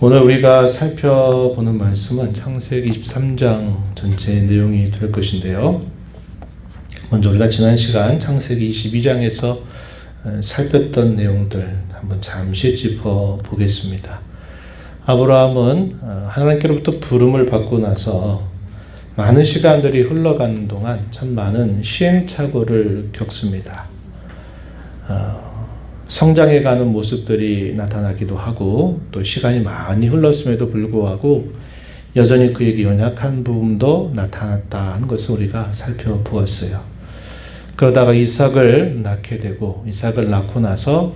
오늘 우리가 살펴보는 말씀은 창세기 23장 전체의 내용이 될 것인데요. 먼저 우리가 지난 시간 창세기 22장에서 살폈던 내용들 한번 잠시 짚어보겠습니다. 아브라함은 하나님께로부터 부름을 받고 나서 많은 시간들이 흘러가는 동안 참 많은 시행착오를 겪습니다. 성장해가는 모습들이 나타나기도 하고 또 시간이 많이 흘렀음에도 불구하고 여전히 그에게 연약한 부분도 나타났다 하는 것을 우리가 살펴보았어요. 그러다가 이삭을 낳게 되고 이삭을 낳고 나서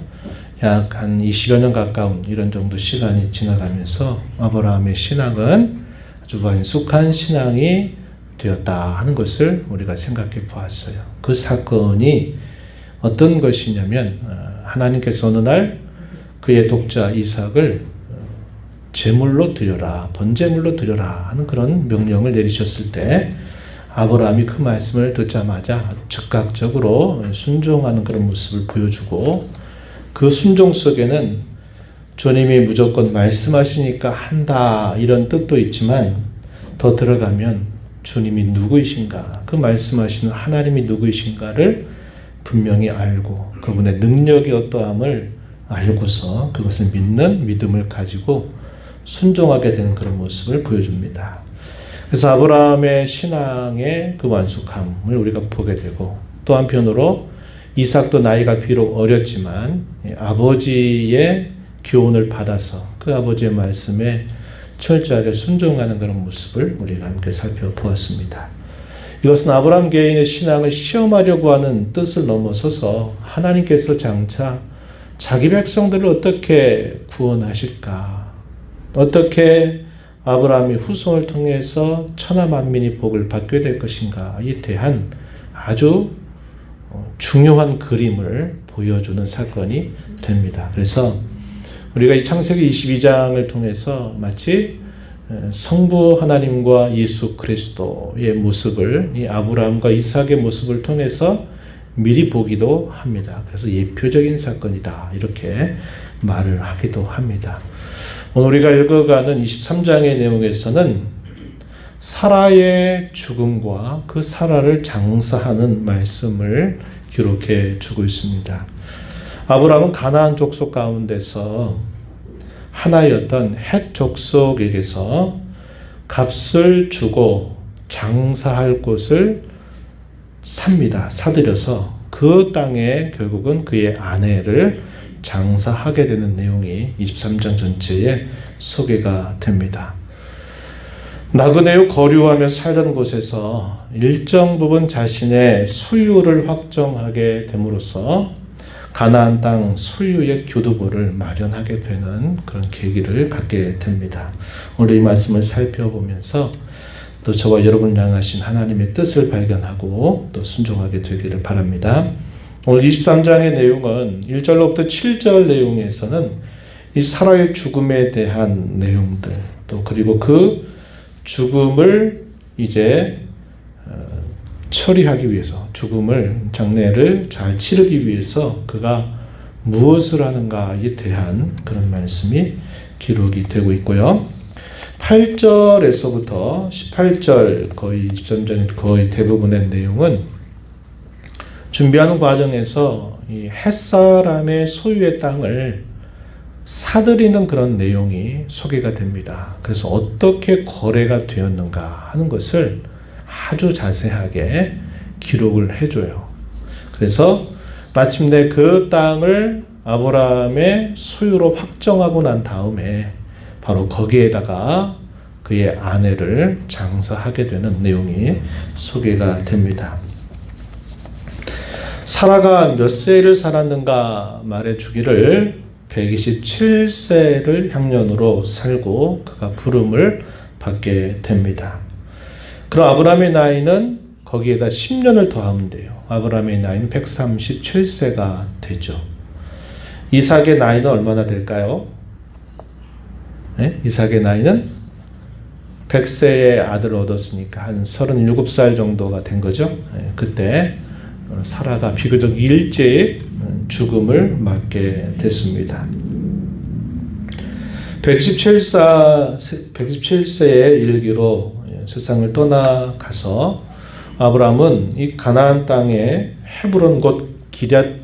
약 한 20여 년 가까운 이런 정도 시간이 지나가면서 아브라함의 신앙은 아주 완숙한 신앙이 되었다 하는 것을 우리가 생각해 보았어요. 그 사건이 어떤 것이냐면 하나님께서 어느 날 그의 독자 이삭을 제물로 드려라, 번제물로 드려라 하는 그런 명령을 내리셨을 때 아브라함이 그 말씀을 듣자마자 즉각적으로 순종하는 그런 모습을 보여주고 그 순종 속에는 주님이 무조건 말씀하시니까 한다 이런 뜻도 있지만 더 들어가면 주님이 누구이신가, 그 말씀하시는 하나님이 누구이신가를 분명히 알고 그분의 능력이 어떠함을 알고서 그것을 믿는 믿음을 가지고 순종하게 되는 그런 모습을 보여줍니다. 그래서 아브라함의 신앙의 그 완숙함을 우리가 보게 되고 또 한편으로 이삭도 나이가 비록 어렸지만 아버지의 교훈을 받아서 그 아버지의 말씀에 철저하게 순종하는 그런 모습을 우리가 함께 살펴보았습니다. 이것은 아브라함 개인의 신앙을 시험하려고 하는 뜻을 넘어서서 하나님께서 장차 자기 백성들을 어떻게 구원하실까, 어떻게 아브라함이 후손을 통해서 천하 만민이 복을 받게 될 것인가에 대한 아주 중요한 그림을 보여주는 사건이 됩니다. 그래서 우리가 이 창세기 22장을 통해서 마치 성부 하나님과 예수 그리스도의 모습을 이 아브라함과 이삭의 모습을 통해서 미리 보기도 합니다. 그래서 예표적인 사건이다 이렇게 말을 하기도 합니다. 오늘 우리가 읽어가는 23장의 내용에서는 사라의 죽음과 그 사라를 장사하는 말씀을 기록해 주고 있습니다. 아브라함은 가나안 족속 가운데서 하나의 어떤 헷 족속에게서 값을 주고 장사할 곳을 삽니다. 사들여서 그 땅에 결국은 그의 아내를 장사하게 되는 내용이 23장 전체에 소개가 됩니다. 나그네요 거류하며 살던 곳에서 일정 부분 자신의 소유를 확정하게 됨으로써 가나안 땅 소유의 교두보를 마련하게 되는 그런 계기를 갖게 됩니다. 오늘 이 말씀을 살펴보면서 또 저와 여러분을 향하신 하나님의 뜻을 발견하고 또 순종하게 되기를 바랍니다. 오늘 23장의 내용은 1절로부터 7절 내용에서는 이 사라의 죽음에 대한 내용들 또 그리고 그 죽음을 이제 처리하기 위해서 죽음을 장례를 잘 치르기 위해서 그가 무엇을 하는가에 대한 그런 말씀이 기록이 되고 있고요. 8절에서부터 18절 거의 23장 거의 대부분의 내용은 준비하는 과정에서 이 헷사람의 소유의 땅을 사들이는 그런 내용이 소개가 됩니다. 그래서 어떻게 거래가 되었는가 하는 것을 아주 자세하게 기록을 해줘요. 그래서 마침내 그 땅을 아브라함의 소유로 확정하고 난 다음에 바로 거기에다가 그의 아내를 장사하게 되는 내용이 소개가 됩니다. 사라가 몇 세를 살았는가 말해주기를 127세를 향년으로 살고 그가 부름을 받게 됩니다. 그럼 아브라함의 나이는 거기에다 10년을 더하면 돼요. 아브라함의 나이는 137세가 되죠. 이삭의 나이는 얼마나 될까요? 네? 이삭의 나이는 100세의 아들을 얻었으니까 한 37살 정도가 된 거죠. 네, 그때 사라가 비교적 일찍 죽음을 맞게 됐습니다. 117세의 일기로 세상을 떠나가서 아브라함은 이 가나안 땅에 헤브론 곧 기럇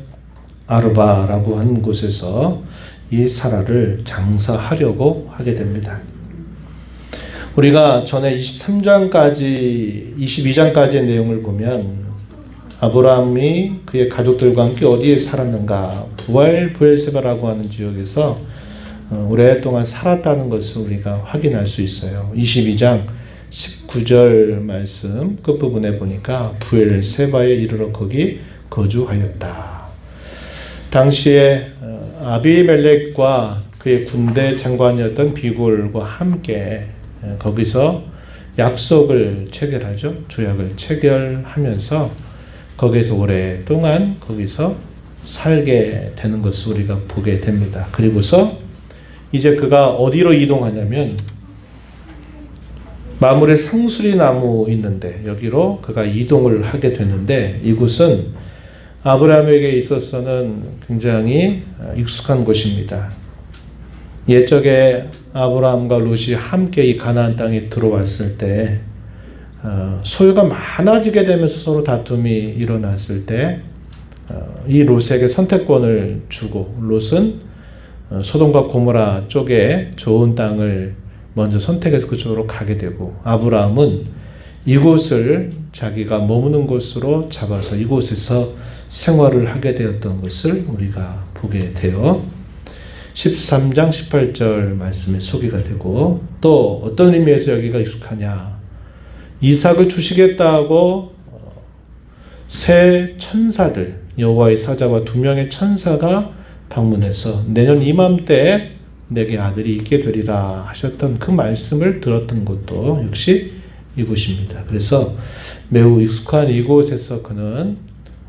아르바라고 하는 곳에서 이 사라를 장사하려고 하게 됩니다. 우리가 전에 22장까지의 내용을 보면 아브라함이 그의 가족들과 함께 어디에 살았는가? 부엘세바라고 하는 지역에서 오랫동안 살았다는 것을 우리가 확인할 수 있어요. 22장 19절 말씀 끝부분에 보니까 부엘세바에 이르러 거기 거주하였다. 당시에 아비멜렉과 그의 군대 장관이었던 비골과 함께 거기서 약속을 체결하죠. 조약을 체결하면서 거기서 오랫동안 거기서 살게 되는 것을 우리가 보게 됩니다. 그리고서 이제 그가 어디로 이동하냐면 마물의 상수리 나무 있는데 여기로 그가 이동을 하게 되는데 이곳은 아브라함에게 있어서는 굉장히 익숙한 곳입니다. 옛적에 아브라함과 롯이 함께 이 가나안 땅에 들어왔을 때 소유가 많아지게 되면서 서로 다툼이 일어났을 때 이 롯에게 선택권을 주고 롯은 소돔과 고모라 쪽에 좋은 땅을 먼저 선택해서 그쪽으로 가게 되고 아브라함은 이곳을 자기가 머무는 곳으로 잡아서 이곳에서 생활을 하게 되었던 것을 우리가 보게 돼요. 13장 18절 말씀에 소개가 되고 또 어떤 의미에서 여기가 익숙하냐. 이삭을 주시겠다고 새 천사들 여호와의 사자와 2명의 천사가 방문해서 내년 이맘때에 내게 아들이 있게 되리라 하셨던 그 말씀을 들었던 곳도 역시 이곳입니다. 그래서 매우 익숙한 이곳에서 그는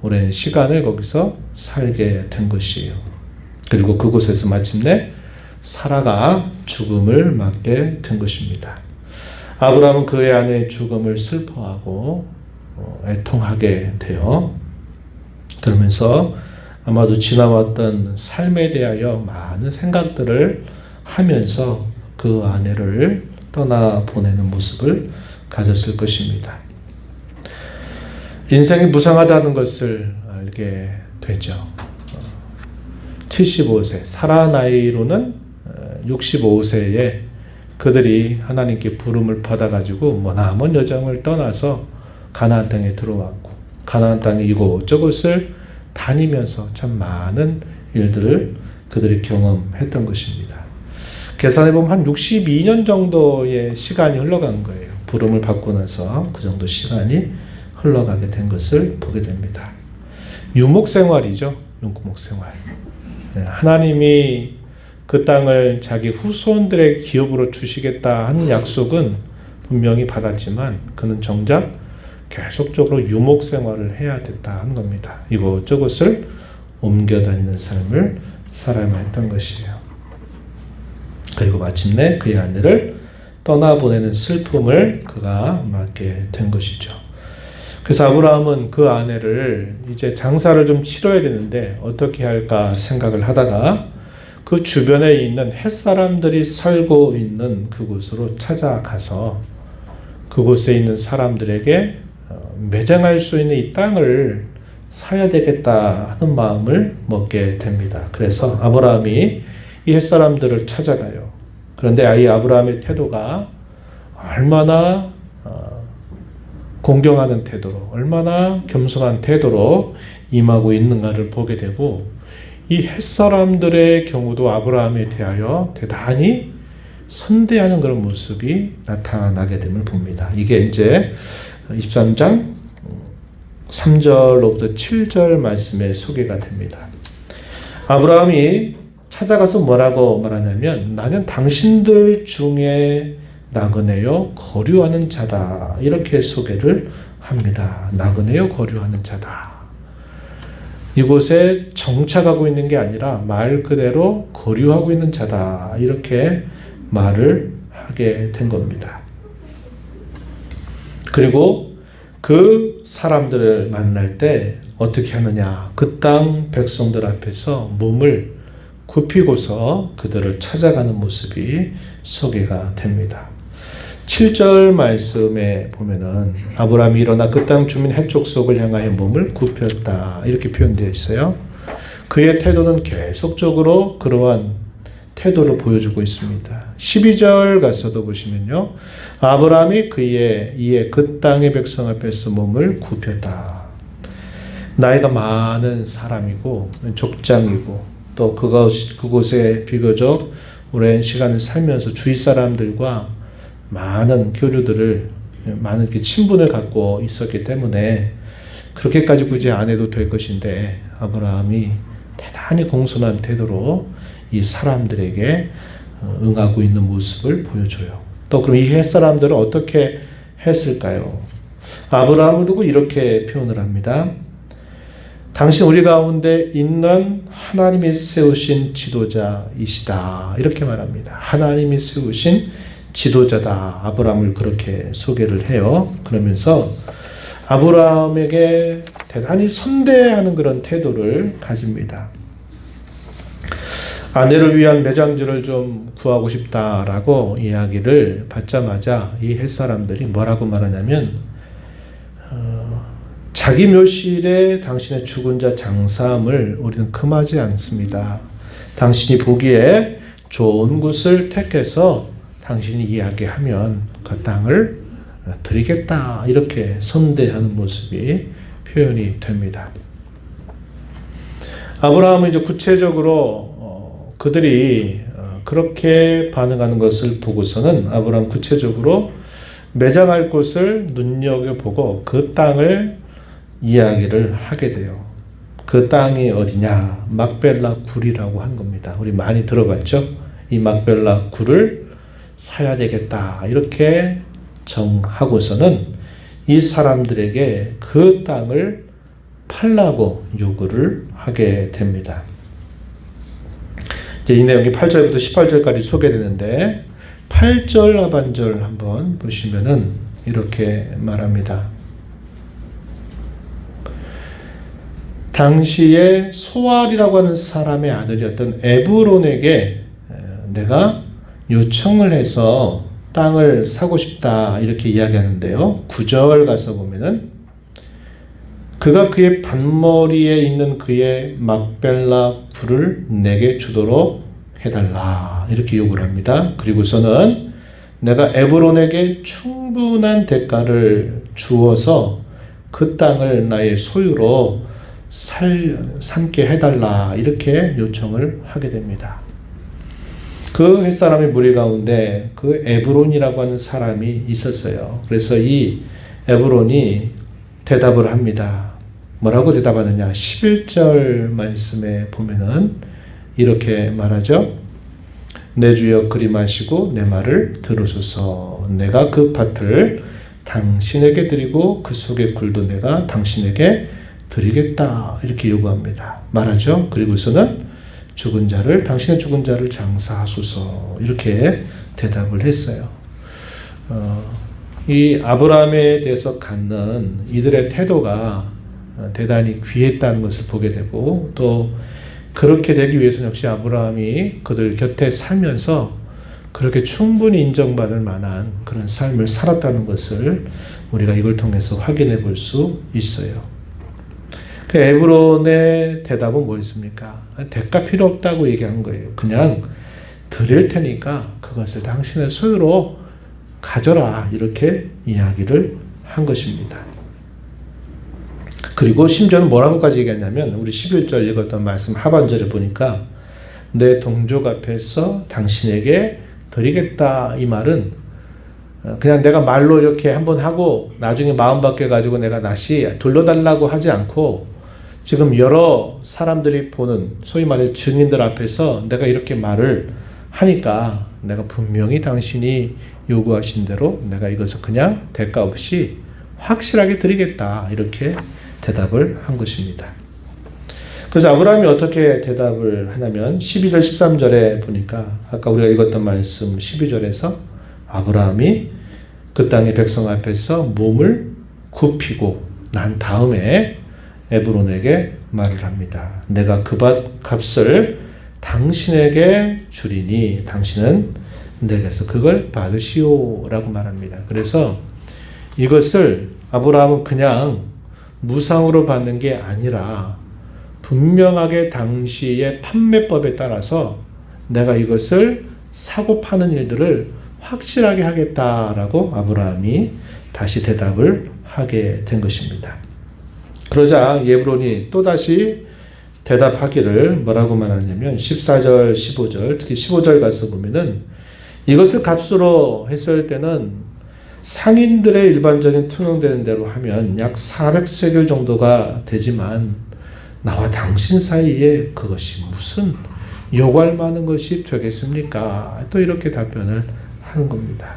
오랜 시간을 거기서 살게 된 것이에요. 그리고 그곳에서 마침내 사라가 죽음을 맞게 된 것입니다. 아브라함은 그의 아내의 죽음을 슬퍼하고 애통하게 되어 그러면서 아마도 지나왔던 삶에 대하여 많은 생각들을 하면서 그 아내를 떠나보내는 모습을 가졌을 것입니다. 인생이 무상하다는 것을 알게 되죠. 75세, 사라 나이로는 65세에 그들이 하나님께 부름을 받아가지고 머나먼 여정을 떠나서 가나안 땅에 들어왔고 가나안 땅의 이곳저곳을 다니면서 참 많은 일들을 그들이 경험했던 것입니다. 계산해보면 한 62년 정도의 시간이 흘러간 거예요. 부름을 받고 나서 그 정도 시간이 흘러가게 된 것을 보게 됩니다. 유목생활이죠. 유목생활. 하나님이 그 땅을 자기 후손들의 기업으로 주시겠다 하는 약속은 분명히 받았지만 그는 정작 계속적으로 유목생활을 해야 됐다 하는 겁니다. 이곳저곳을 옮겨다니는 삶을 살아야만 했던 것이에요. 그리고 마침내 그의 아내를 떠나보내는 슬픔을 그가 맞게 된 것이죠. 그래서 아브라함은 그 아내를 이제 장사를 좀 치러야 되는데 어떻게 할까 생각을 하다가 그 주변에 있는 햇사람들이 살고 있는 그곳으로 찾아가서 그곳에 있는 사람들에게 매장할 수 있는 이 땅을 사야 되겠다 하는 마음을 먹게 됩니다. 그래서 아브라함이 이 햇사람들을 찾아가요. 그런데 이 아브라함의 태도가 얼마나 공경하는 태도로 얼마나 겸손한 태도로 임하고 있는가를 보게 되고 이 햇사람들의 경우도 아브라함에 대하여 대단히 선대하는 그런 모습이 나타나게 됨을 봅니다. 이게 이제 23장 3절로부터 7절 말씀에 소개가 됩니다. 아브라함이 찾아가서 뭐라고 말하냐면 나는 당신들 중에 나그네요 거류하는 자다 이렇게 소개를 합니다. 나그네요 거류하는 자다. 이곳에 정착하고 있는 게 아니라 말 그대로 거류하고 있는 자다 이렇게 말을 하게 된 겁니다. 그리고 그 사람들을 만날 때 어떻게 하느냐 그 땅 백성들 앞에서 몸을 굽히고서 그들을 찾아가는 모습이 소개가 됩니다. 7절 말씀에 보면은 아브라함이 일어나 그 땅 주민 해쪽 속을 향하여 몸을 굽혔다 이렇게 표현되어 있어요. 그의 태도는 계속적으로 그러한 태도를 보여주고 있습니다. 12절 가서도 보시면요. 아브라함이 이에 그 땅의 백성 앞에서 몸을 굽혔다. 나이가 많은 사람이고 족장이고 또 그곳에 비교적 오랜 시간을 살면서 주위 사람들과 많은 교류들을 많은 친분을 갖고 있었기 때문에 그렇게까지 굳이 안 해도 될 것인데 아브라함이 대단히 공손한 태도로 이 사람들에게 응하고 있는 모습을 보여줘요. 또 그럼 이 햇사람들은 어떻게 했을까요? 아브라함을 두고 이렇게 표현을 합니다. 당신 우리 가운데 있는 하나님이 세우신 지도자이시다. 이렇게 말합니다. 하나님이 세우신 지도자다. 아브라함을 그렇게 소개를 해요. 그러면서 아브라함에게 대단히 선대하는 그런 태도를 가집니다. 아내를 위한 매장지를 좀 구하고 싶다라고 이야기를 받자마자 이 햇사람들이 뭐라고 말하냐면 자기 묘실에 당신의 죽은 자 장사함을 우리는 금하지 않습니다. 당신이 보기에 좋은 곳을 택해서 당신이 이야기하면 그 땅을 드리겠다 이렇게 선대하는 모습이 표현이 됩니다. 아브라함은 이제 구체적으로 그들이 그렇게 반응하는 것을 보고서는 아브라함 구체적으로 매장할 곳을 눈여겨보고 그 땅을 이야기를 하게 돼요. 그 땅이 어디냐? 막벨라 굴이라고 한 겁니다. 우리 많이 들어봤죠? 이 막벨라 굴을 사야 되겠다 이렇게 정하고서는 이 사람들에게 그 땅을 팔라고 요구를 하게 됩니다. 이제 이 내용이 8절부터 18절까지 소개되는데 8절 하반절 한번 보시면은 이렇게 말합니다. 당시에 소알이라고 하는 사람의 아들이었던 에브론에게 내가 요청을 해서 땅을 사고 싶다 이렇게 이야기하는데요. 9절 가서 보면은 그가 그의 반머리에 있는 그의 막벨라 굴을 내게 주도록 해달라 이렇게 요구를 합니다. 그리고서는 내가 에브론에게 충분한 대가를 주어서 그 땅을 나의 소유로 삼게 해달라 이렇게 요청을 하게 됩니다. 그 햇사람의 무리 가운데 그 에브론이라고 하는 사람이 있었어요. 그래서 이 에브론이 대답을 합니다. 뭐라고 대답하느냐? 11절 말씀에 보면은 이렇게 말하죠. 내 주여 그리 마시고 내 말을 들으소서. 내가 그 밭을 당신에게 드리고 그 속의 굴도 내가 당신에게 드리겠다 이렇게 요구합니다. 말하죠. 그리고서는 당신의 죽은 자를 장사하소서 이렇게 대답을 했어요. 이 아브라함에 대해서 갖는 이들의 태도가 대단히 귀했다는 것을 보게 되고 또 그렇게 되기 위해서는 역시 아브라함이 그들 곁에 살면서 그렇게 충분히 인정받을 만한 그런 삶을 살았다는 것을 우리가 이걸 통해서 확인해 볼 수 있어요. 그 에브론의 대답은 뭐였습니까? 대가 필요 없다고 얘기한 거예요. 그냥 드릴 테니까 그것을 당신의 소유로 가져라 이렇게 이야기를 한 것입니다. 그리고 심지어는 뭐라고까지 얘기했냐면 우리 11절 읽었던 말씀 하반절에 보니까 내 동족 앞에서 당신에게 드리겠다 이 말은 그냥 내가 말로 이렇게 한번 하고 나중에 마음 바뀌어가지고 내가 다시 돌려달라고 하지 않고 지금 여러 사람들이 보는 소위 말해 증인들 앞에서 내가 이렇게 말을 하니까 내가 분명히 당신이 요구하신 대로 내가 이것을 그냥 대가 없이 확실하게 드리겠다 이렇게 대답을 한 것입니다. 그래서 아브라함이 어떻게 대답을 하냐면 12절 13절에 보니까 아까 우리가 읽었던 말씀 12절에서 아브라함이 그 땅의 백성 앞에서 몸을 굽히고 난 다음에 에브론에게 말을 합니다. 내가 그 밭 값을 당신에게 주리니 당신은 내게서 그걸 받으시오라고 말합니다. 그래서 이것을 아브라함은 그냥 무상으로 받는 게 아니라 분명하게 당시의 판매법에 따라서 내가 이것을 사고 파는 일들을 확실하게 하겠다라고 아브라함이 다시 대답을 하게 된 것입니다. 그러자 예브론이 또다시 대답하기를 뭐라고 말하냐면 14절, 15절, 특히 15절 가서 보면은 이것을 값으로 했을 때는 상인들의 일반적인 통용되는 대로 하면 약 400세겔 정도가 되지만 나와 당신 사이에 그것이 무슨 요구할 만한 것이 되겠습니까? 또 이렇게 답변을 하는 겁니다.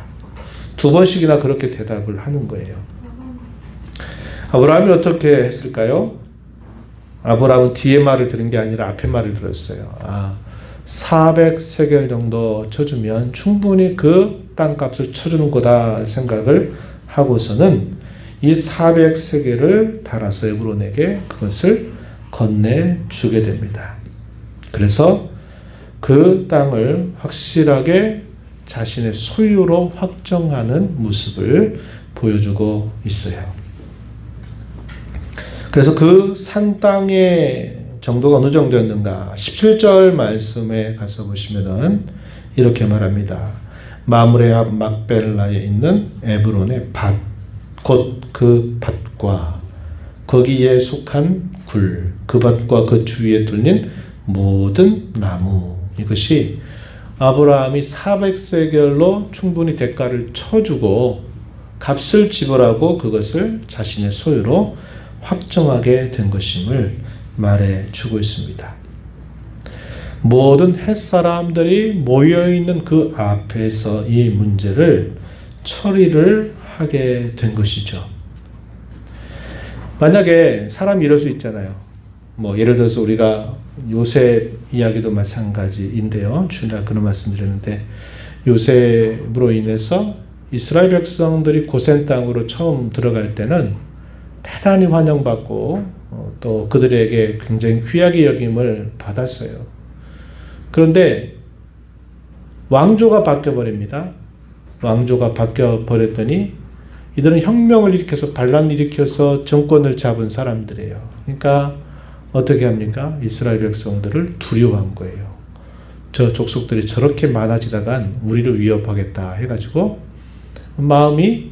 두 번씩이나 그렇게 대답을 하는 거예요. 아브라함이 어떻게 했을까요? 아브라함은 뒤에 말을 들은 게 아니라 앞에 말을 들었어요. 400세겔 정도 쳐주면 충분히 그 땅값을 쳐주는 거다 생각을 하고서는 이 400세겔을 달아서 에브론에게 그것을 건네주게 됩니다. 그래서 그 땅을 확실하게 자신의 소유로 확정하는 모습을 보여주고 있어요. 그래서 그 산 땅의 정도가 어느 정도였는가? 17절 말씀에 가서 보시면은 이렇게 말합니다. 마므레 앞 막벨라에 있는 에브론의 밭, 곧 그 밭과 거기에 속한 굴, 그 밭과 그 주위에 뚫린 모든 나무, 이것이 아브라함이 400세겔로 충분히 대가를 쳐주고 값을 지불하고 그것을 자신의 소유로 확정하게 된 것임을 말해주고 있습니다. 모든 햇사람들이 모여있는 그 앞에서 이 문제를 처리를 하게 된 것이죠. 만약에 사람이 이럴 수 있잖아요. 예를 들어서 우리가 요셉 이야기도 마찬가지인데요. 주일날 그런 말씀 드렸는데 요셉으로 인해서 이스라엘 백성들이 고센 땅으로 처음 들어갈 때는 대단히 환영받고 또 그들에게 굉장히 귀하게 여김을 받았어요. 그런데 왕조가 바뀌어버립니다. 왕조가 바뀌어버렸더니 이들은 혁명을 일으켜서 반란을 일으켜서 정권을 잡은 사람들이에요. 그러니까 어떻게 합니까? 이스라엘 백성들을 두려워한 거예요. 저 족속들이 저렇게 많아지다간 우리를 위협하겠다 해가지고 마음이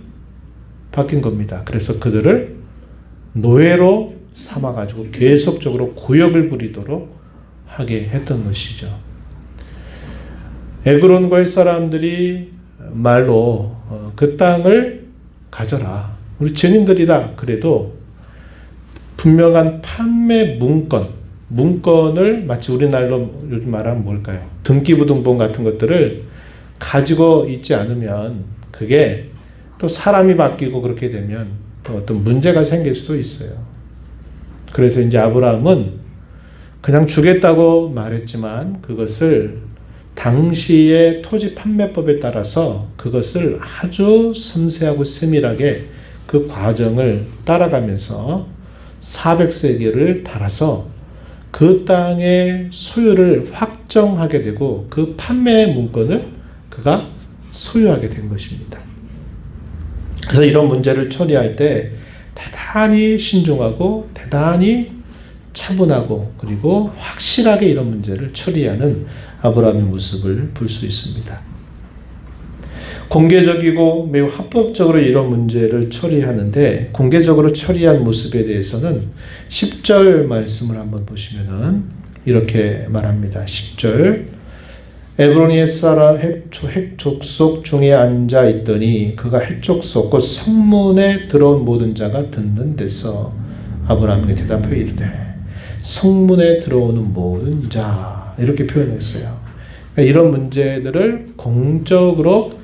바뀐 겁니다. 그래서 그들을 노예로 삼아가지고 계속적으로 고역을 부리도록 하게 했던 것이죠. 에그론과의 사람들이 말로 그 땅을 가져라. 우리 증인들이다. 그래도 분명한 판매 문건을 마치 우리나라로 요즘 말하면 뭘까요? 등기부등본 같은 것들을 가지고 있지 않으면 그게 또 사람이 바뀌고 그렇게 되면 또 어떤 문제가 생길 수도 있어요. 그래서 이제 아브라함은 그냥 주겠다고 말했지만 그것을 당시의 토지 판매법에 따라서 그것을 아주 섬세하고 세밀하게 그 과정을 따라가면서 400세겔을 달아서 그 땅의 소유를 확정하게 되고 그 판매 문건을 그가 소유하게 된 것입니다. 그래서 이런 문제를 처리할 때 대단히 신중하고 대단히 차분하고 그리고 확실하게 이런 문제를 처리하는 아브라함의 모습을 볼 수 있습니다. 공개적이고 매우 합법적으로 이런 문제를 처리하는데 공개적으로 처리한 모습에 대해서는 10절 말씀을 한번 보시면은 이렇게 말합니다. 10절 에브론이 햇사람 핵족속 중에 앉아 있더니 그가 핵족속 곧 성문에 들어온 모든 자가 듣는 데서 아브라함에게 대답하여 이르되 성문에 들어오는 모든 자 이렇게 표현했어요. 그러니까 이런 문제들을 공적으로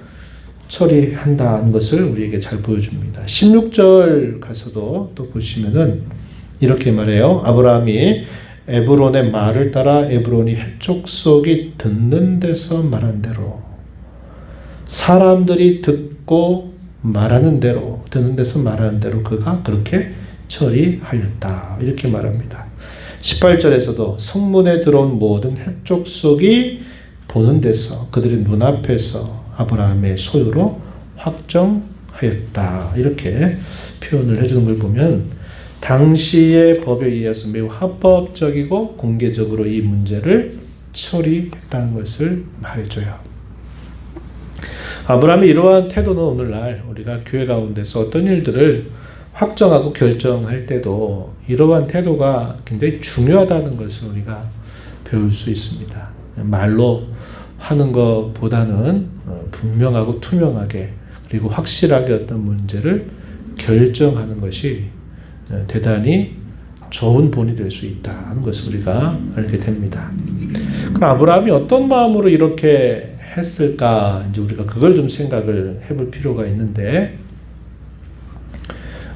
처리한다는 것을 우리에게 잘 보여줍니다. 16절 가서도 또 보시면은 이렇게 말해요. 아브라함이 에브론의 말을 따라 에브론이 헷족속이 듣는 데서 말한 대로 사람들이 듣고 말하는 대로 듣는 데서 말하는 대로 그가 그렇게 처리하였다. 이렇게 말합니다. 18절에서도 성문에 들어온 모든 헷족속이 보는 데서 그들의 눈앞에서 아브라함의 소유로 확정하였다. 이렇게 표현을 해주는 걸 보면 당시의 법에 의해서 매우 합법적이고 공개적으로 이 문제를 처리했다는 것을 말해줘요. 아브라함의 이러한 태도는 오늘날 우리가 교회 가운데서 어떤 일들을 확정하고 결정할 때도 이러한 태도가 굉장히 중요하다는 것을 우리가 배울 수 있습니다. 말로 하는 것보다는 분명하고 투명하게 그리고 확실하게 어떤 문제를 결정하는 것이 대단히 좋은 본이 될 수 있다는 것을 우리가 알게 됩니다. 그럼 아브라함이 어떤 마음으로 이렇게 했을까? 이제 우리가 그걸 좀 생각을 해볼 필요가 있는데,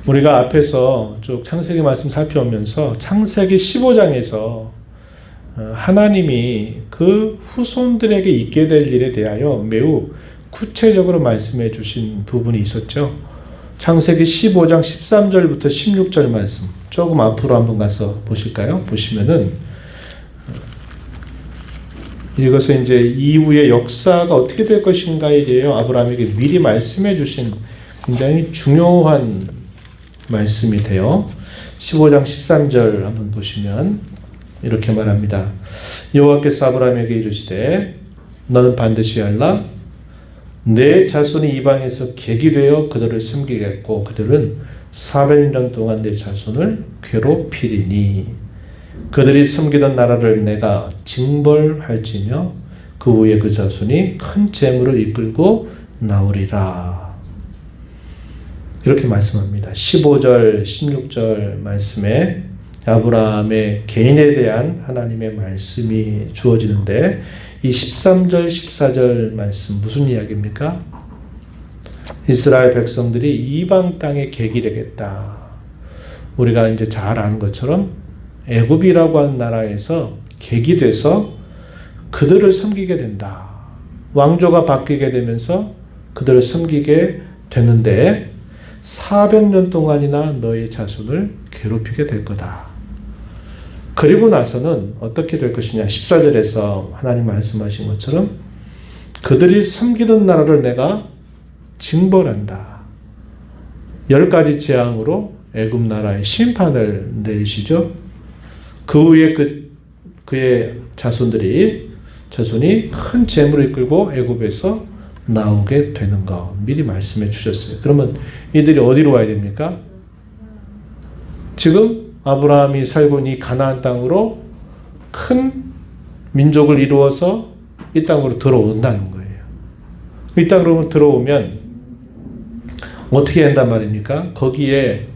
우리가 앞에서 쭉 창세기 말씀 살펴오면서 창세기 15장에서 하나님이 그 후손들에게 있게 될 일에 대하여 매우 구체적으로 말씀해 주신 부분이 있었죠. 창세기 15장 13절부터 16절 말씀 조금 앞으로 한번 가서 보실까요? 보시면은 이것은 이제 이후의 역사가 어떻게 될 것인가에 대해 아브라함에게 미리 말씀해 주신 굉장히 중요한 말씀이 돼요. 15장 13절 한번 보시면 이렇게 말합니다. 여호와께서 아브라함에게 이르시되 너는 반드시 알라. 내 자손이 이방에서 객이 되어 그들을 섬기겠고 그들은 400년 동안 내 자손을 괴롭히리니 그들이 섬기던 나라를 내가 징벌할지며 그 후에 그 자손이 큰 재물을 이끌고 나오리라. 이렇게 말씀합니다. 15절 16절 말씀에 아브라함의 개인에 대한 하나님의 말씀이 주어지는데 이 13절 14절 말씀 무슨 이야기입니까? 이스라엘 백성들이 이방 땅에 객이 되겠다. 우리가 이제 잘 아는 것처럼 애굽이라고 하는 나라에서 객이 돼서 그들을 섬기게 된다. 왕조가 바뀌게 되면서 그들을 섬기게 되는데 400년 동안이나 너의 자손을 괴롭히게 될 거다. 그리고 나서는 어떻게 될 것이냐. 14절에서 하나님 말씀하신 것처럼 그들이 섬기는 나라를 내가 징벌한다. 10가지 재앙으로 애굽 나라에 심판을 내리시죠. 그 후에 그의 자손이 큰 재물을 이끌고 애굽에서 나오게 되는 거 미리 말씀해 주셨어요. 그러면 이들이 어디로 와야 됩니까? 지금 아브라함이 살고 있는 이 가나안 땅으로 큰 민족을 이루어서 이 땅으로 들어온다는 거예요. 이 땅으로 들어오면 어떻게 한단 말입니까? 거기에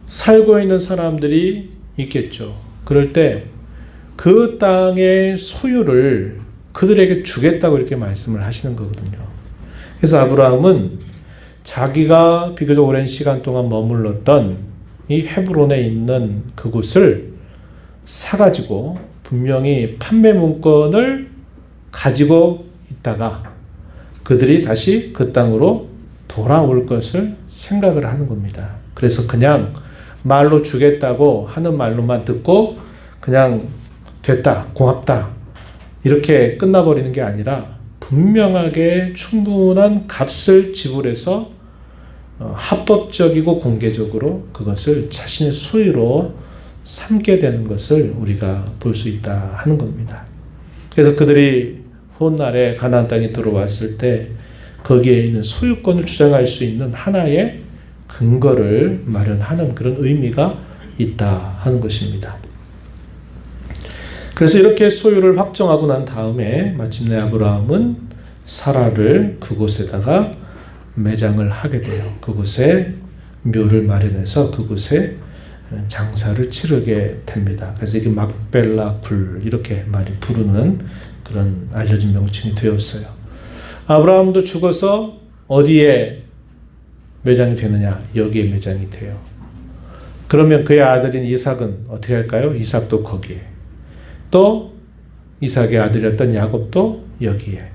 살고 있는 사람들이 있겠죠. 그럴 때 그 땅의 소유를 그들에게 주겠다고 이렇게 말씀을 하시는 거거든요. 그래서 아브라함은 자기가 비교적 오랜 시간 동안 머물렀던 이 헤브론에 있는 그곳을 사가지고 분명히 판매 문건을 가지고 있다가 그들이 다시 그 땅으로 돌아올 것을 생각을 하는 겁니다. 그래서 그냥 말로 주겠다고 하는 말로만 듣고 그냥 됐다, 고맙다 이렇게 끝나버리는 게 아니라 분명하게 충분한 값을 지불해서 합법적이고 공개적으로 그것을 자신의 소유로 삼게 되는 것을 우리가 볼 수 있다 하는 겁니다. 그래서 그들이 훗날에 가나안 땅에 들어왔을 때 거기에 있는 소유권을 주장할 수 있는 하나의 근거를 마련하는 그런 의미가 있다 하는 것입니다. 그래서 이렇게 소유를 확정하고 난 다음에 마침내 아브라함은 사라를 그곳에다가 매장을 하게 돼요. 그곳에 묘를 마련해서 그곳에 장사를 치르게 됩니다. 그래서 이게 막벨라 굴 이렇게 많이 부르는 그런 알려진 명칭이 되었어요. 아브라함도 죽어서 어디에 매장이 되느냐? 여기에 매장이 돼요. 그러면 그의 아들인 이삭은 어떻게 할까요? 이삭도 거기에. 또 이삭의 아들이었던 야곱도 여기에.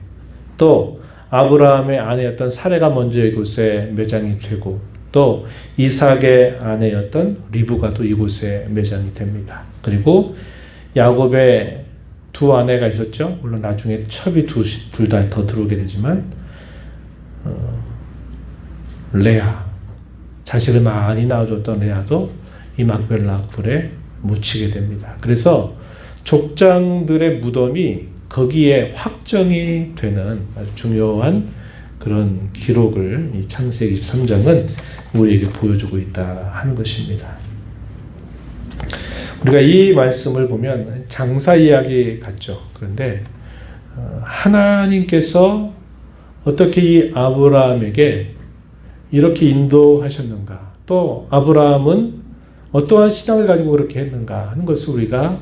또 아브라함의 아내였던 사레가 먼저 이곳에 매장이 되고 또 이삭의 아내였던 리브가도 이곳에 매장이 됩니다. 그리고 야곱의 두 아내가 있었죠. 물론 나중에 첩이 둘 다 더 들어오게 되지만 레아, 자식을 많이 낳아줬던 레아도 이 막벨라 악불에 묻히게 됩니다. 그래서 족장들의 무덤이 거기에 확정이 되는 아주 중요한 그런 기록을 이 창세기 23장은 우리에게 보여주고 있다 하는 것입니다. 우리가 이 말씀을 보면 장사 이야기 같죠. 그런데 하나님께서 어떻게 이 아브라함에게 이렇게 인도하셨는가, 또 아브라함은 어떠한 신앙을 가지고 그렇게 했는가 하는 것을 우리가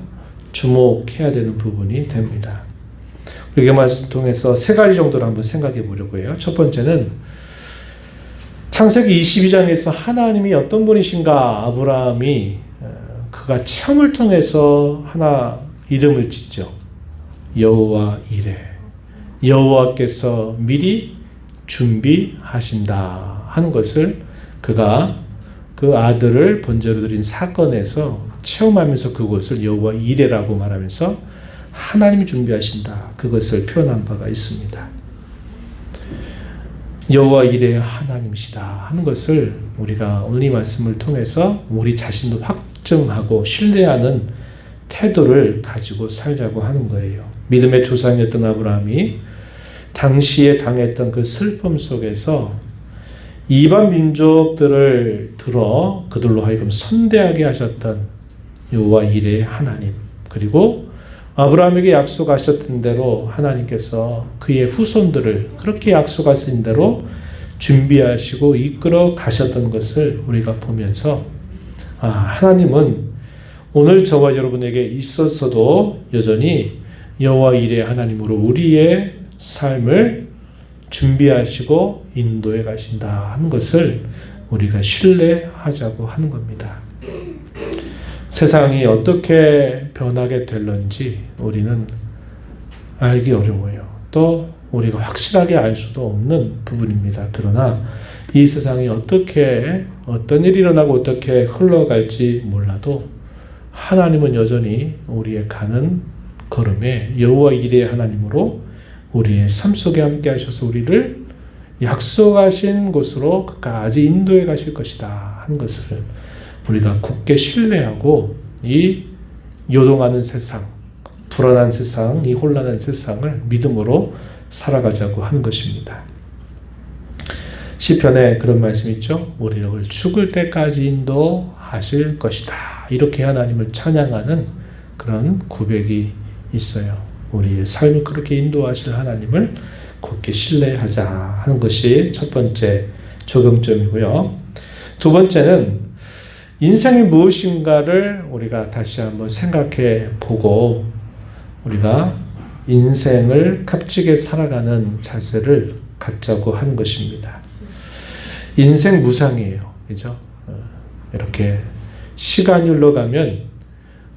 주목해야 되는 부분이 됩니다. 우리가 말씀 통해서 세 가지 정도를 한번 생각해 보려고 해요. 첫 번째는 창세기 22장에서 하나님이 어떤 분이신가, 아브라함이 그가 체험을 통해서 하나 이름을 짓죠. 여호와 이레, 여호와께서 미리 준비하신다 하는 것을 그가 그 아들을 번제로 드린 사건에서 체험하면서 그것을 여호와 이레라고 말하면서 하나님이 준비하신다, 그것을 표현한 바가 있습니다. 여호와 이레의 하나님이시다 하는 것을 우리가 오늘 이 말씀을 통해서 우리 자신도 확증하고 신뢰하는 태도를 가지고 살자고 하는 거예요. 믿음의 조상이었던 아브라함이 당시에 당했던 그 슬픔 속에서 이방 민족들을 들어 그들로 하여금 선대하게 하셨던 여호와 이레의 하나님, 그리고 아브라함에게 약속하셨던 대로 하나님께서 그의 후손들을 그렇게 약속하신 대로 준비하시고 이끌어 가셨던 것을 우리가 보면서 하나님은 오늘 저와 여러분에게 있어서도 여전히 여호와 이레의 하나님으로 우리의 삶을 준비하시고 인도해 가신다 하는 것을 우리가 신뢰하자고 하는 겁니다. 세상이 어떻게 변하게 될런지 우리는 알기 어려워요. 또 우리가 확실하게 알 수도 없는 부분입니다. 그러나 이 세상이 어떤 일이 일어나고 어떻게 흘러갈지 몰라도 하나님은 여전히 우리의 가는 걸음에 여호와 이레의 하나님으로 우리의 삶 속에 함께 하셔서 우리를 약속하신 곳으로 끝까지 인도해 가실 것이다 하는 것을 우리가 굳게 신뢰하고 이 요동하는 세상, 불안한 세상, 이 혼란한 세상을 믿음으로 살아가자고 하는 것입니다. 시편에 그런 말씀이 있죠. 우리를 죽을 때까지 인도하실 것이다. 이렇게 하나님을 찬양하는 그런 고백이 있어요. 우리의 삶을 그렇게 인도하실 하나님을 굳게 신뢰하자 하는 것이 첫 번째 적용점이고요. 두 번째는 인생이 무엇인가를 우리가 다시 한번 생각해 보고 우리가 인생을 값지게 살아가는 자세를 갖자고 하는 것입니다. 인생 무상이에요. 그죠? 이렇게 시간이 흘러가면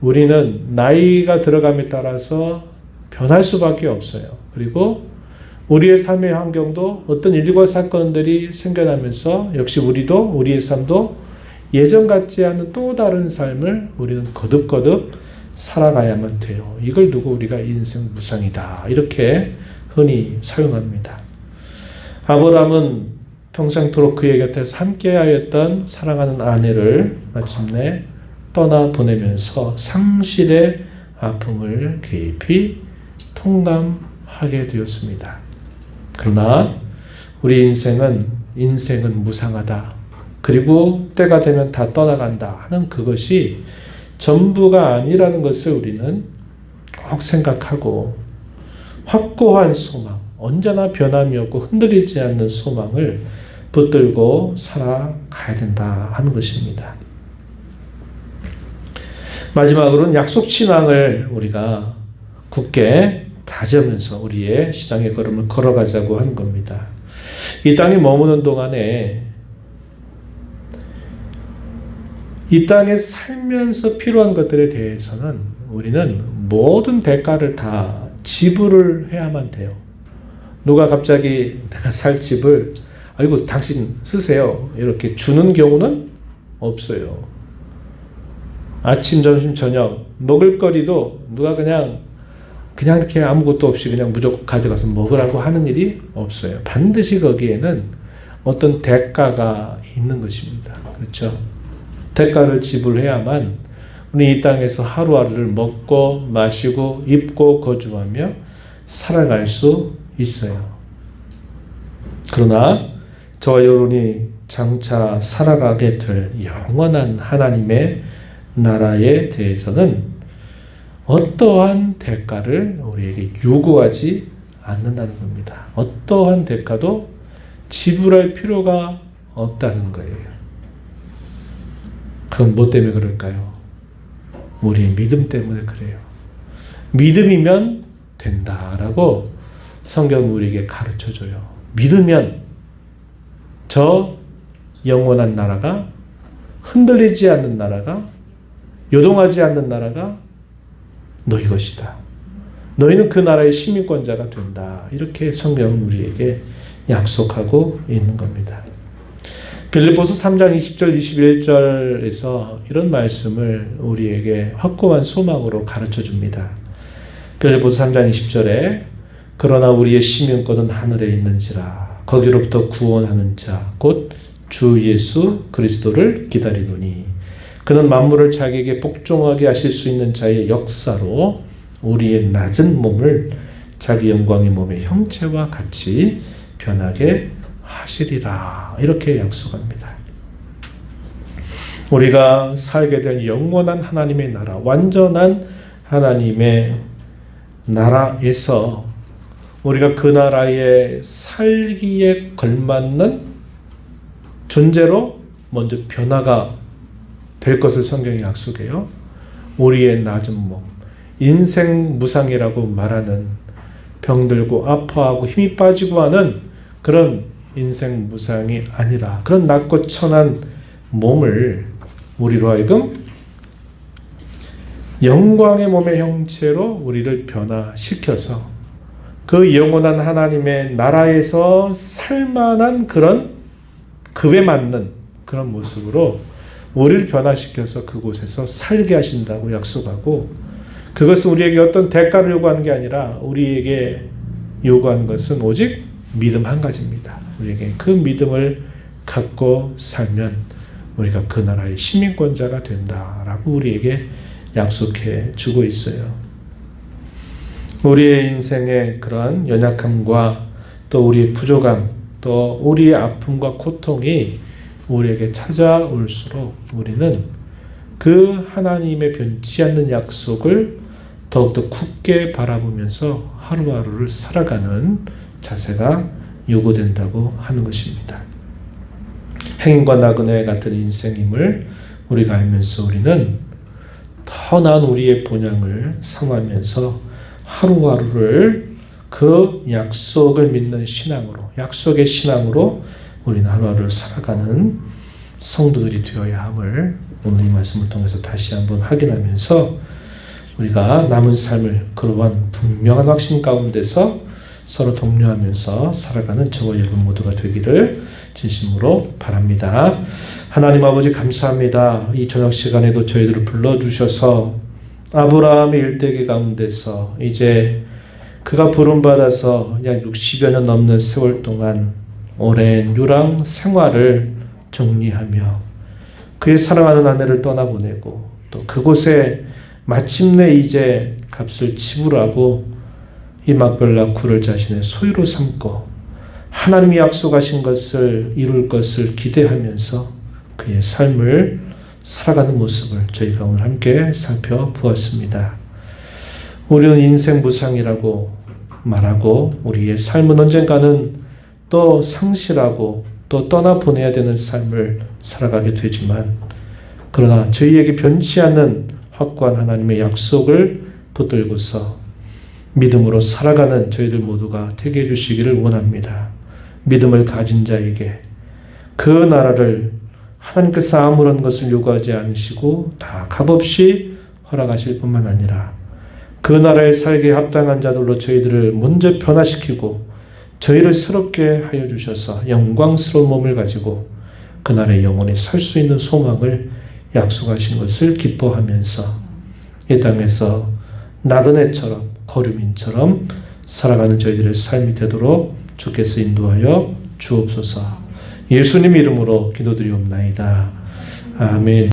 우리는 나이가 들어감에 따라서 변할 수밖에 없어요. 그리고 우리의 삶의 환경도 어떤 일과 사건들이 생겨나면서 역시 우리의 삶도 예전 같지 않은 또 다른 삶을 우리는 거듭거듭 살아가야만 돼요. 이걸 두고 우리가 인생 무상이다 이렇게 흔히 사용합니다. 아브라함은 평생토록 그의 곁에서 함께하였던 사랑하는 아내를 마침내 떠나보내면서 상실의 아픔을 깊이 통감하게 되었습니다. 그러나 우리 인생은 무상하다. 그리고 때가 되면 다 떠나간다 하는 그것이 전부가 아니라는 것을 우리는 꼭 생각하고 확고한 소망, 언제나 변함이 없고 흔들리지 않는 소망을 붙들고 살아가야 된다 하는 것입니다. 마지막으로는 약속 신앙을 우리가 굳게 다지면서 우리의 신앙의 걸음을 걸어가자고 하는 겁니다. 이 땅에 머무는 동안에 이 땅에 살면서 필요한 것들에 대해서는 우리는 모든 대가를 다 지불을 해야만 돼요. 누가 갑자기 내가 살 집을 아이고 당신 쓰세요. 이렇게 주는 경우는 없어요. 아침, 점심, 저녁 먹을거리도 누가 그냥 이렇게 아무것도 없이 그냥 무조건 가져가서 먹으라고 하는 일이 없어요. 반드시 거기에는 어떤 대가가 있는 것입니다. 그렇죠? 대가를 지불해야만 우리 이 땅에서 하루하루를 먹고 마시고 입고 거주하며 살아갈 수 있어요. 그러나 저와 여러분이 장차 살아가게 될 영원한 하나님의 나라에 대해서는 어떠한 대가를 우리에게 요구하지 않는다는 겁니다. 어떠한 대가도 지불할 필요가 없다는 거예요. 그건 뭐 때문에 그럴까요? 우리의 믿음 때문에 그래요. 믿음이면 된다라고 성경은 우리에게 가르쳐줘요. 믿으면 저 영원한 나라가, 흔들리지 않는 나라가, 요동하지 않는 나라가 너희 것이다. 너희는 그 나라의 시민권자가 된다. 이렇게 성경은 우리에게 약속하고 있는 겁니다. 빌립보서 3장 20절 21절에서 이런 말씀을 우리에게 확고한 소망으로 가르쳐 줍니다. 빌립보서 3장 20절에 그러나 우리의 시민권은 하늘에 있는지라 거기로부터 구원하는 자 곧 주 예수 그리스도를 기다리노니 그는 만물을 자기에게 복종하게 하실 수 있는 자의 역사로 우리의 낮은 몸을 자기 영광의 몸의 형체와 같이 변하게 하시리라. 이렇게 약속합니다. 우리가 살게 될 영원한 하나님의 나라, 완전한 하나님의 나라에서 우리가 그 나라에 살기에 걸맞는 존재로 먼저 변화가 될 것을 성경이 약속해요. 우리의 낮은 몸, 인생 무상이라고 말하는 병들고 아파하고 힘이 빠지고 하는 그런 인생 무상이 아니라 그런 낮고 천한 몸을 우리로 하여금 영광의 몸의 형체로 우리를 변화시켜서 그 영원한 하나님의 나라에서 살만한 그런 급에 맞는 그런 모습으로 우리를 변화시켜서 그곳에서 살게 하신다고 약속하고 그것은 우리에게 어떤 대가를 요구하는 게 아니라 우리에게 요구하는 것은 오직 믿음 한 가지입니다. 우리에게 그 믿음을 갖고 살면 우리가 그 나라의 시민권자가 된다라고 우리에게 약속해 주고 있어요. 우리의 인생의 그러한 연약함과 또 우리의 부족함 또 우리의 아픔과 고통이 우리에게 찾아올수록 우리는 그 하나님의 변치 않는 약속을 더욱더 굳게 바라보면서 하루하루를 살아가는 자세가 요구된다고 하는 것입니다. 행인과 나그네 같은 인생임을 우리가 알면서 우리는 더 나은 우리의 본향을 삼으면서 하루하루를 그 약속을 믿는 신앙으로, 약속의 신앙으로 우리는 하루하루를 살아가는 성도들이 되어야 함을 오늘 이 말씀을 통해서 다시 한번 확인하면서 우리가 남은 삶을 그러한 분명한 확신 가운데서 서로 독려하면서 살아가는 저와 여러분 모두가 되기를 진심으로 바랍니다. 하나님 아버지 감사합니다. 이 저녁 시간에도 저희들을 불러주셔서 아브라함의 일대기 가운데서 이제 그가 부름받아서 약 60여 년 넘는 세월 동안 오랜 유랑 생활을 정리하며 그의 사랑하는 아내를 떠나보내고 또 그곳에 마침내 이제 값을 지불하고 이 막벨라 굴을 자신의 소유로 삼고 하나님이 약속하신 것을 이룰 것을 기대하면서 그의 삶을 살아가는 모습을 저희가 오늘 함께 살펴보았습니다. 우리는 인생 무상이라고 말하고 우리의 삶은 언젠가는 또 상실하고 또 떠나보내야 되는 삶을 살아가게 되지만 그러나 저희에게 변치 않는 확고한 하나님의 약속을 붙들고서 믿음으로 살아가는 저희들 모두가 되게 해주시기를 원합니다. 믿음을 가진 자에게 그 나라를 하나님께서 아무런 것을 요구하지 않으시고 다 값없이 허락하실 뿐만 아니라 그 나라에 살기에 합당한 자들로 저희들을 먼저 변화시키고 저희를 새롭게 하여 주셔서 영광스러운 몸을 가지고 그날에 영원히 살 수 있는 소망을 약속하신 것을 기뻐하면서 이 땅에서 나그네처럼 거류민처럼 살아가는 저희들의 삶이 되도록 주께서 인도하여 주옵소서. 예수님 이름으로 기도드리옵나이다. 아멘.